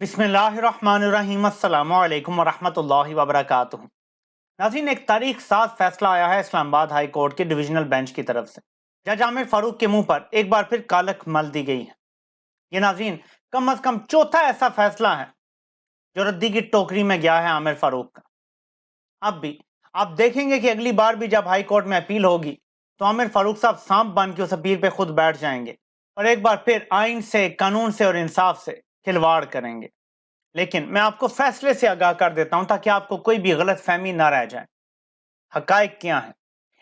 बिस्मिल्लाहिर्रहमानिर्रहीम अस्सलामु अलैकुम वरहमतुल्लाहि वबरकातुहू। नाज़रीन, एक तारीख साज फैसला आया है इस्लामाबाद हाई कोर्ट के डिविजनल बेंच की तरफ से। जज आमिर फारूक के मुंह पर एक बार फिर कालख मल दी गई है। ये नाज़रीन कम अज कम चौथा ऐसा फैसला है जो रद्दी की टोकरी में गया है आमिर फारूक का। अब भी आप देखेंगे कि अगली बार भी जब हाई कोर्ट में अपील होगी तो आमिर फारूक साहब सांप बन के उस अपील पे खुद बैठ जाएंगे और एक बार फिर आइन से, कानून से और इंसाफ से खिलवाड़ करेंगे। लेकिन मैं आपको फैसले से आगाह कर देता हूं ताकि आपको कोई भी गलत फहमी ना रह जाए। हकायक क्या है?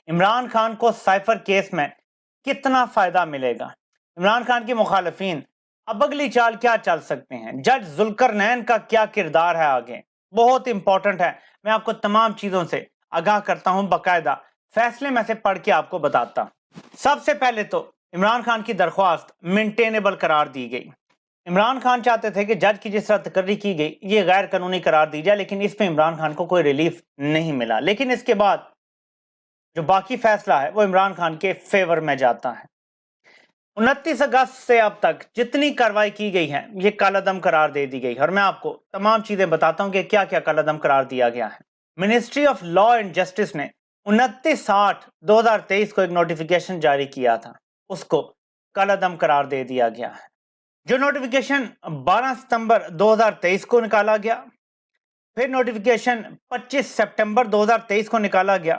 इमरान खान को साइफर केस में कितना फायदा मिलेगा? इमरान खान के मुखालफिन अब अगली चाल क्या चल सकते हैं? जज जुल्करनैन का क्या किरदार है आगे? बहुत इंपॉर्टेंट है। मैं आपको तमाम चीजों से आगाह करता हूं, बाकायदा फैसले में से पढ़ के आपको बताता हूं। सबसे पहले तो इमरान खान की दरख्वास्त मेंटेनेबल करार दी गई। इमरान खान चाहते थे कि जज की जिस तरह तकर्री की गई ये गैर कानूनी करार दी जाए, लेकिन इस पे इमरान खान को कोई रिलीफ नहीं मिला। लेकिन इसके बाद जो बाकी फैसला है वो इमरान खान के फेवर में जाता है। 29 अगस्त से अब तक जितनी कार्रवाई की गई है ये कालादम करार दे दी गई और मैं आपको तमाम चीजें बताता हूं कि क्या क्या कालादम करार दिया गया है। Ministry of law and justice ने 29/8/2023 को एक नोटिफिकेशन जारी किया था, उसको कालादम करार दे दिया गया है। जो नोटिफिकेशन 12 सितंबर 2023 को निकाला गया, फिर नोटिफिकेशन 25 सितंबर 2023 को निकाला गया,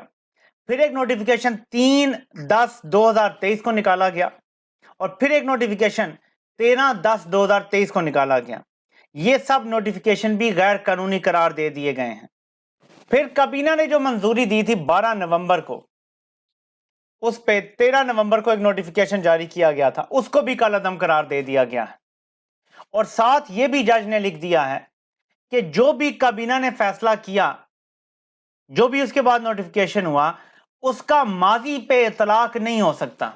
फिर एक नोटिफिकेशन 3/10/2023 को निकाला गया और फिर एक नोटिफिकेशन 13/10/2023 को निकाला गया। ये सब नोटिफिकेशन भी गैर कानूनी करार दे दिए गए हैं। फिर काबीना ने जो मंजूरी दी थी 12 नवंबर को, उस पे 13 नवंबर को एक नोटिफिकेशन जारी किया गया था, उसको भी कालादम करार दे दिया गया है। और साथ ये भी जज ने लिख दिया है कि जो भी काबीना ने फैसला किया, जो भी उसके बाद नोटिफिकेशन हुआ, उसका माजी पे इतलाक नहीं हो सकता।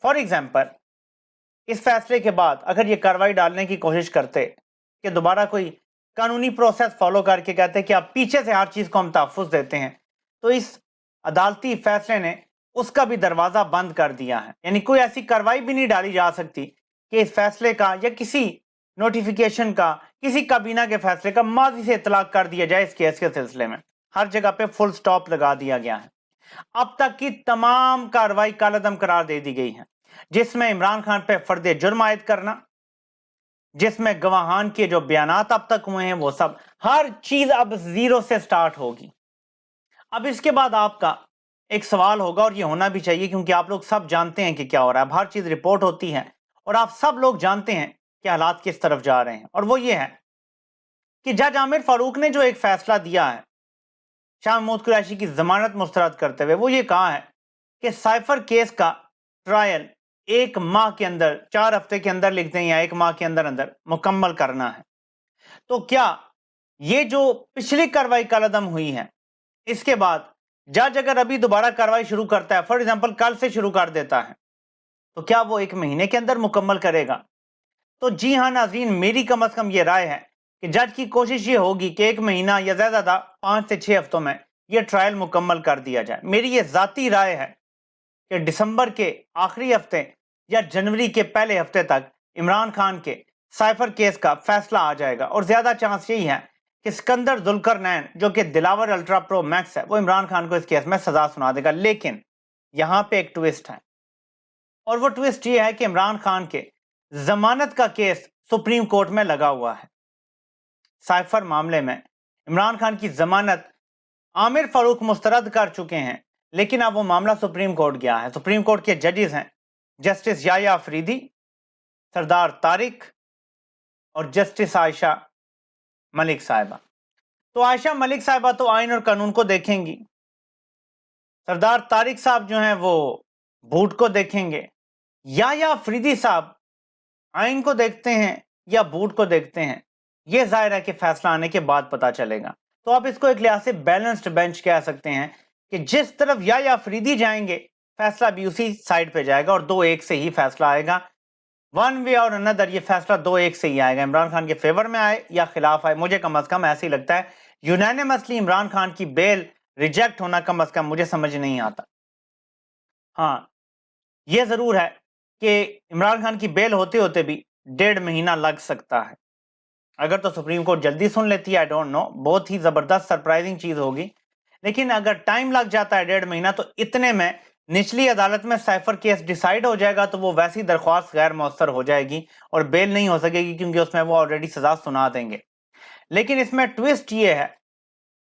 फॉर एग्जाम्पल, इस फैसले के बाद अगर ये कार्रवाई डालने की कोशिश करते कि दोबारा कोई कानूनी प्रोसेस फॉलो करके कहते कि आप पीछे से हर चीज को हम तहफुज देते हैं, तो इस अदालती फैसले ने उसका भी दरवाजा बंद कर दिया है। यानी कोई ऐसी कार्रवाई भी नहीं डाली जा सकती कि इस फैसले का या किसी नोटिफिकेशन का, किसी काबीना के फैसले का माजी से इतलाक कर दिया जाए। इस केस के सिलसिले में हर जगह पे फुल स्टॉप लगा दिया गया है। अब तक की तमाम कार्रवाई कालादम करार दे दी गई है, जिसमें इमरान खान पे फर्द जुर्म आयद करना, जिसमें गवाहान के जो बयानात अब तक हुए हैं वो सब, हर चीज अब जीरो से स्टार्ट होगी। अब इसके बाद आपका एक सवाल होगा, और ये होना भी चाहिए क्योंकि आप लोग सब जानते हैं कि क्या हो रहा है। हर चीज रिपोर्ट होती है और आप सब लोग जानते हैं कि हालात किस तरफ जा रहे हैं, और वो ये है कि जज आमिर फारूक ने जो एक फैसला दिया है शाह महमूद कुरैशी की जमानत मुस्तरद करते हुए, वो ये कहा है कि साइफर केस का ट्रायल 1 माह के अंदर, 4 हफ्ते के अंदर लिखते हैं या 1 माह के अंदर अंदर मुकम्मल करना है। तो क्या ये जो पिछली कार्रवाई कालादम हुई है, इसके बाद जज अगर अभी दोबारा कार्रवाई शुरू करता है, फॉर एग्जाम्पल कल से शुरू कर देता है, तो क्या वो 1 महीने के अंदर मुकम्मल करेगा? तो जी हाँ नाज़रीन, मेरी कम अज कम ये राय है कि जज की कोशिश ये होगी कि 1 महीना या ज्यादा 5 से 6 हफ्तों में ये ट्रायल मुकम्मल कर दिया जाए। मेरी ये जाती राय है कि दिसंबर के आखिरी हफ्ते या जनवरी के पहले हफ्ते तक इमरान खान के साइफर केस का फैसला आ जाएगा, और ज्यादा चांस यही है कि सिकंदर जुल्करनैन जो कि दिलावर अल्ट्रा प्रो मैक्स है, वो इमरान खान को इस केस में सजा सुना देगा। लेकिन यहां पे एक ट्विस्ट है, और वो ट्विस्ट ये है कि इमरान खान के जमानत का केस सुप्रीम कोर्ट में लगा हुआ है। साइफर मामले में इमरान खान की जमानत आमिर फारूक मुस्तरद कर चुके हैं, लेकिन अब वो मामला सुप्रीम कोर्ट गया है। सुप्रीम कोर्ट के जजेस हैं जस्टिस याया अफरीदी, सरदार तारिक और जस्टिस आयशा मलिक साहिबा। तो आयशा मलिक साहिबा तो आइन और कानून को देखेंगी, सरदार तारिक साहब जो हैं वो बूट को देखेंगे, या अफरीदी साहब आइन को देखते हैं या बूट को देखते हैं, ये जाहिर है कि फैसला आने के बाद पता चलेगा। तो आप इसको एक लिहाज से बैलेंस्ड बेंच कह सकते हैं कि जिस तरफ या अफरीदी जाएंगे फैसला भी उसी साइड पे जाएगा, और 2-1 से ही फैसला आएगा। वन वे और अनदर ये फैसला 2-1 से ही आएगा, इमरान खान के फेवर में आए या खिलाफ आए। मुझे कम अज कम ऐसे ही लगता है। यूनानिमसली इमरान खान की बेल रिजेक्ट होना कम अज कम मुझे समझ नहीं आता। हाँ, यह जरूर है कि इमरान खान की बेल होते होते भी 1.5 महीना लग सकता है। अगर तो सुप्रीम कोर्ट जल्दी सुन लेती है, आई डोंट नो, बहुत ही जबरदस्त सरप्राइजिंग चीज होगी। लेकिन अगर टाइम लग जाता है 1.5 महीना, तो इतने में निचली अदालत में साइफर केस डिसाइड हो जाएगा, तो वो वैसी दरख्वास्त गैर मौसर हो जाएगी और बेल नहीं हो सकेगी, क्योंकि उसमें वो ऑलरेडी सजा सुना देंगे। लेकिन इसमें ट्विस्ट ये है,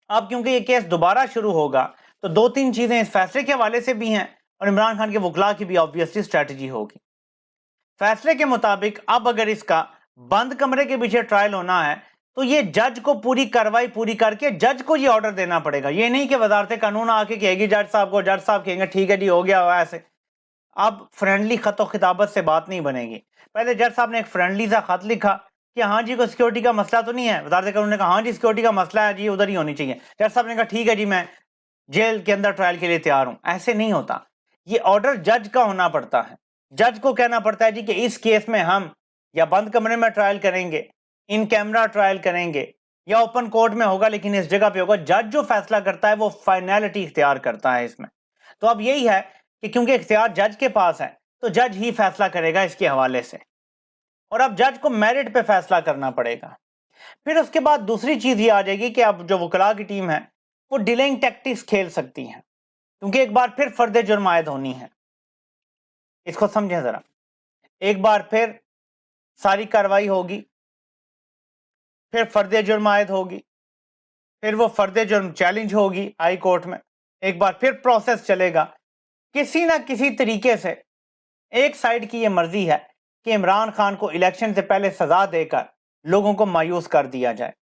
अब क्योंकि ये केस दोबारा शुरू होगा, तो 2-3 चीजें इस फैसले के हवाले से भी हैं और इमरान खान के वकला की भी ऑब्वियसली स्ट्रैटेजी होगी। फैसले के मुताबिक अब अगर इसका बंद कमरे के पीछे ट्रायल होना है, तो ये जज को पूरी कार्रवाई पूरी करके जज को ये ऑर्डर देना पड़ेगा। ये नहीं कि वजारत कानून आके कहेगी जज साहब को, जज साहब कहेंगे ठीक है जी हो गया ऐसे। अब फ्रेंडली खत खिताबत से बात नहीं बनेगी। पहले जज साहब ने एक फ्रेंडली सा खत लिखा कि हाँ जी कोई सिक्योरिटी का मसला तो नहीं है। वजारत कानून ने कहा हाँ जी सिक्योरिटी का मसला है जी, उधर ही होनी चाहिए। जज साहब ने कहा ठीक है जी मैं जेल के अंदर ट्रायल के लिए तैयार हूं। ऐसे नहीं होता, ये ऑर्डर जज का होना पड़ता है। जज को कहना पड़ता है जी कि इस केस में हम या बंद कमरे में ट्रायल करेंगे, इन कैमरा ट्रायल करेंगे, या ओपन कोर्ट में होगा, लेकिन इस जगह पे होगा। जज जो फैसला करता है वो फाइनलिटी इख्तियार करता है इसमें। तो अब यही है कि क्योंकि इख्तियार जज के पास है, तो जज ही फैसला करेगा इसके हवाले से, और अब जज को मेरिट पे फैसला करना पड़ेगा। फिर उसके बाद दूसरी चीज ये आ जाएगी कि अब जो वकला की टीम है वो डिलेइंग टैक्टिक्स खेल सकती है, क्योंकि एक बार फिर फर्द जुर्म आयद होनी है। इसको समझें जरा, एक बार फिर सारी कार्रवाई होगी, फिर फर्द जुर्म आयद होगी, फिर वो फर्द जुर्म चैलेंज होगी हाई कोर्ट में, एक बार फिर प्रोसेस चलेगा। किसी ना किसी तरीके से एक साइड की ये मर्जी है कि इमरान खान को इलेक्शन से पहले सजा देकर लोगों को मायूस कर दिया जाए।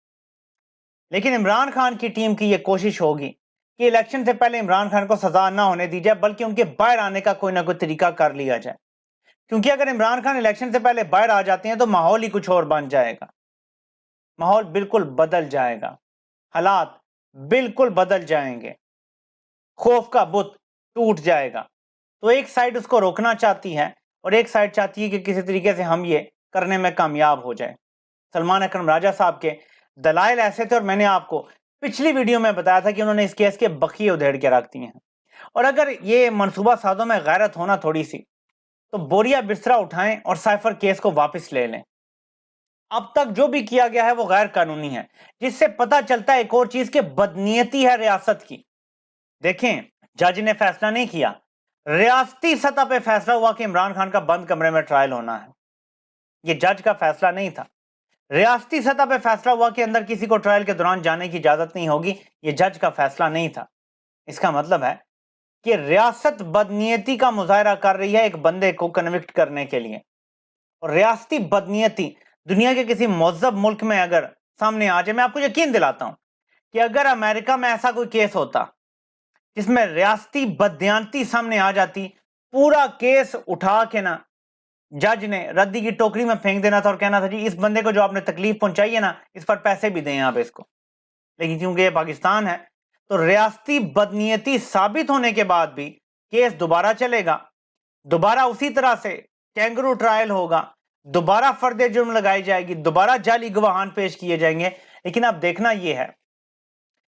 लेकिन इमरान खान की टीम की ये कोशिश होगी कि इलेक्शन से पहले इमरान खान को सजा ना होने दी जाए, बल्कि उनके बाहर आने का कोई ना कोई तरीका कर लिया जाए। क्योंकि अगर इमरान खान इलेक्शन से पहले बाहर आ जाते हैं तो माहौल ही कुछ और बन जाएगा, माहौल बिल्कुल बदल जाएगा, हालात बिल्कुल बदल जाएंगे, खौफ का बुत टूट जाएगा। तो एक साइड उसको रोकना चाहती है और एक साइड चाहती है कि किसी तरीके से हम ये करने में कामयाब हो जाए। सलमान अकरम राजा साहब के दलाइल ऐसे थे, और मैंने आपको पिछली वीडियो में बताया था कि उन्होंने इस केस के बखिए उधेड़ के रख दिए हैं। और अगर ये मनसूबा साजों में गैरत होना थोड़ी सी, तो बोरिया बिस्तरा उठाएं और साइफर केस को वापस ले लें। अब तक जो भी किया गया है वो गैर कानूनी है, जिससे पता चलता है एक और चीज के बदनीयती है रियासत की। देखें, जज ने फैसला नहीं किया, रियासती सतह पे फैसला हुआ कि इमरान खान का बंद कमरे में ट्रायल होना है। ये जज का फैसला नहीं था, रियासती सतह पे फैसला हुआ कि अंदर किसी को ट्रायल के दौरान जाने की इजाजत नहीं होगी। ये जज का फैसला नहीं था। इसका मतलब है कि रियासत बदनीयती का मुजाहरा कर रही है एक बंदे को कन्विक्ट करने के लिए। और रियासती बदनीयती दुनिया के किसी मुअज़्ज़ब मुल्क में अगर सामने आ जाए, मैं आपको यकीन दिलाता हूं कि अगर अमेरिका में ऐसा कोई केस होता जिसमें रियासती बदनीयती सामने आ जाती, पूरा केस उठा के ना जज ने रद्दी की टोकरी में फेंक देना था और कहना था जी इस बंदे को जो आपने तकलीफ पहुंचाई है ना, इस पर पैसे भी दें आप इसको। लेकिन क्योंकि ये पाकिस्तान है, तो रियासती बदनीयती साबित होने के बाद भी केस दोबारा चलेगा, दोबारा उसी तरह से कैंगरू ट्रायल होगा, दोबारा फर्द जुर्म लगाई जाएगी, दोबारा जाली गवाहान पेश किए जाएंगे। लेकिन अब देखना यह है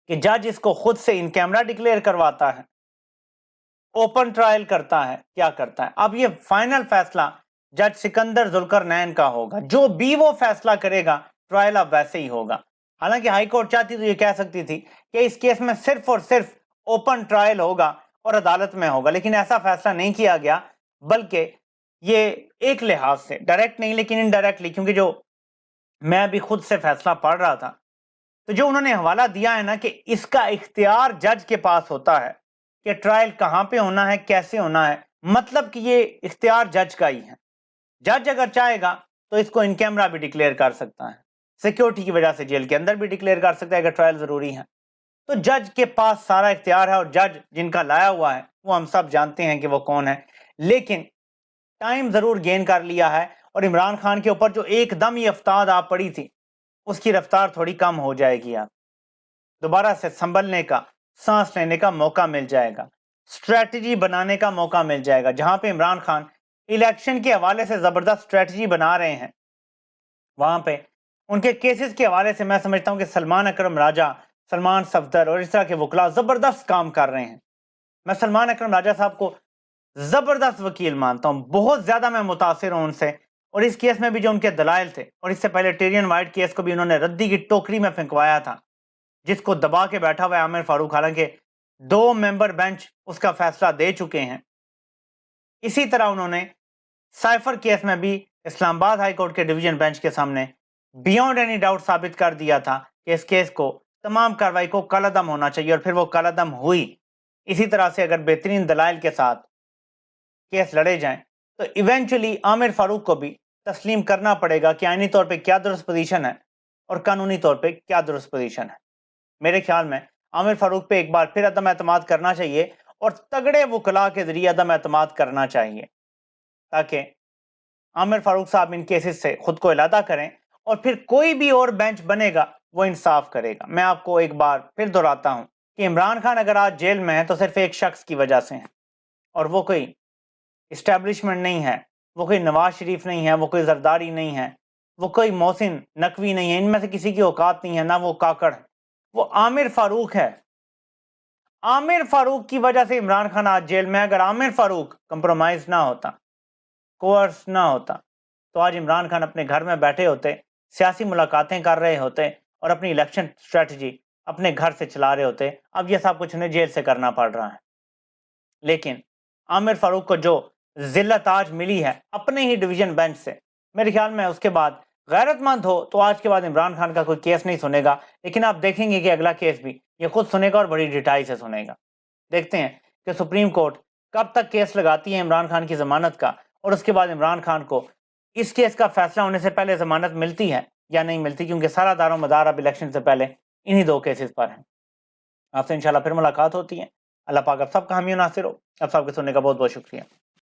कि जज इसको खुद से इन कैमरा डिक्लेयर करवाता है, ओपन ट्रायल करता है, क्या करता है। अब ये फाइनल फैसला जज सिकंदर जुल्करनैन का होगा। जो भी वो फैसला करेगा ट्रायल अब वैसे ही होगा। हालांकि हाई कोर्ट चाहती तो ये कह सकती थी कि इस केस में सिर्फ और सिर्फ ओपन ट्रायल होगा और अदालत में होगा, लेकिन ऐसा फैसला नहीं किया गया, बल्कि ये एक लिहाज से डायरेक्ट नहीं लेकिन इनडायरेक्टली, क्योंकि जो मैं अभी खुद से फैसला पढ़ रहा था, तो जो उन्होंने हवाला दिया है ना कि इसका इख्तियार जज के पास होता है कि ट्रायल कहां पे होना है, कैसे होना है, मतलब कि ये इख्तियार जज का ही है। जज अगर चाहेगा तो इसको इन कैमरा भी डिक्लेयर कर सकता है, सिक्योरिटी की वजह से जेल के अंदर भी डिक्लेयर कर सकता है अगर ट्रायल जरूरी है। तो जज के पास सारा इख्तियार है, और जज जिनका लाया हुआ है वो हम सब जानते हैं कि वो कौन है। लेकिन टाइम जरूर गेन कर लिया है, और इमरान खान के ऊपर जो एकदम ये अफ्ताद आप पड़ी थी, उसकी रफ्तार थोड़ी कम हो जाएगी। आप दोबारा से संभलने का, सांस लेने का मौका मिल जाएगा, स्ट्रेटजी बनाने का मौका मिल जाएगा। जहां पे इमरान खान इलेक्शन के हवाले से जबरदस्त स्ट्रेटजी बना रहे हैं, वहां पे उनके केसेस के हवाले से मैं समझता हूं कि सलमान अकरम राजा, सलमान सफदर और इस तरह के वकला जबरदस्त काम कर रहे हैं। मैं सलमान अकरम राजा साहब को जबरदस्त वकील मानता हूं, बहुत ज्यादा मैं मुतासिर हूं उनसे, اور اس کیس میں بھی جو ان کے دلائل تھے، اور اس سے پہلے ٹیرین وائٹ کیس کو بھی انہوں نے ردی کی ٹوکری میں پھینکوایا تھا، جس کو دبا کے بیٹھا ہوا ہے عامر فاروق، حالانکہ 2 ممبر بینچ اس کا فیصلہ دے چکے ہیں۔ اسی طرح انہوں نے سائفر کیس میں بھی اسلام آباد ہائی کورٹ کے ڈویژن بینچ کے سامنے بیونڈ اینی ڈاؤٹ ثابت کر دیا تھا کہ اس کیس کو، تمام کارروائی کو کالعدم ہونا چاہیے، اور پھر وہ کالعدم ہوئی۔ اسی طرح سے اگر بہترین دلائل کے ساتھ کیس لڑے جائیں تو ایونچولی عامر فاروق کو بھی تسلیم کرنا پڑے گا کہ آئینی طور پہ کیا درست پوزیشن ہے اور قانونی طور پہ کیا درست پوزیشن ہے۔ میرے خیال میں عامر فاروق پہ ایک بار پھر عدم اعتماد کرنا چاہیے، اور تگڑے وکلاء کے ذریعے عدم اعتماد کرنا چاہیے، تاکہ عامر فاروق صاحب ان کیسز سے خود کو علیحدہ کریں، اور پھر کوئی بھی اور بینچ بنے گا وہ انصاف کرے گا۔ میں آپ کو ایک بار پھر دہراتا ہوں کہ عمران خان اگر آج جیل میں ہے تو صرف ایک شخص کی وجہ سے ہے، اور وہ کوئی اسٹیبلشمنٹ نہیں ہے، وہ کوئی نواز شریف نہیں ہے، وہ کوئی زرداری نہیں ہے، وہ کوئی محسن نقوی نہیں ہے، ان میں سے کسی کی اوقات نہیں ہے، نہ وہ کاکڑ ہے، وہ عامر فاروق ہے۔ عامر فاروق کی وجہ سے عمران خان آج جیل میں ہے۔ اگر عامر فاروق کمپرومائز نہ ہوتا، کوئرس نہ ہوتا، تو آج عمران خان اپنے گھر میں بیٹھے ہوتے، سیاسی ملاقاتیں کر رہے ہوتے، اور اپنی الیکشن اسٹریٹجی اپنے گھر سے چلا رہے ہوتے۔ اب یہ سب کچھ انہیں جیل سے کرنا پڑ رہا ہے۔ لیکن عامر فاروق کو جو ذلت آج ملی ہے اپنے ہی ڈویژن بینچ سے، میرے خیال میں اس کے بعد غیرت مند ہو تو آج کے بعد عمران خان کا کوئی کیس نہیں سنے گا، لیکن آپ دیکھیں گے کہ اگلا کیس بھی یہ خود سنے گا، اور بڑی ڈٹائی سے سنے گا۔ دیکھتے ہیں کہ سپریم کورٹ کب تک کیس لگاتی ہے عمران خان کی ضمانت کا، اور اس کے بعد عمران خان کو اس کیس کا فیصلہ ہونے سے پہلے ضمانت ملتی ہے یا نہیں ملتی، کیونکہ سارا دار و مدار اب الیکشن سے پہلے انہی 2 کیسز پر ہیں۔ آپ سے انشاءاللہ پھر ملاقات ہوتی ہے۔ اللہ پاک آپ سب کا حامی و ناصر ہو۔ آپ سب کے سننے کا بہت بہت شکریہ۔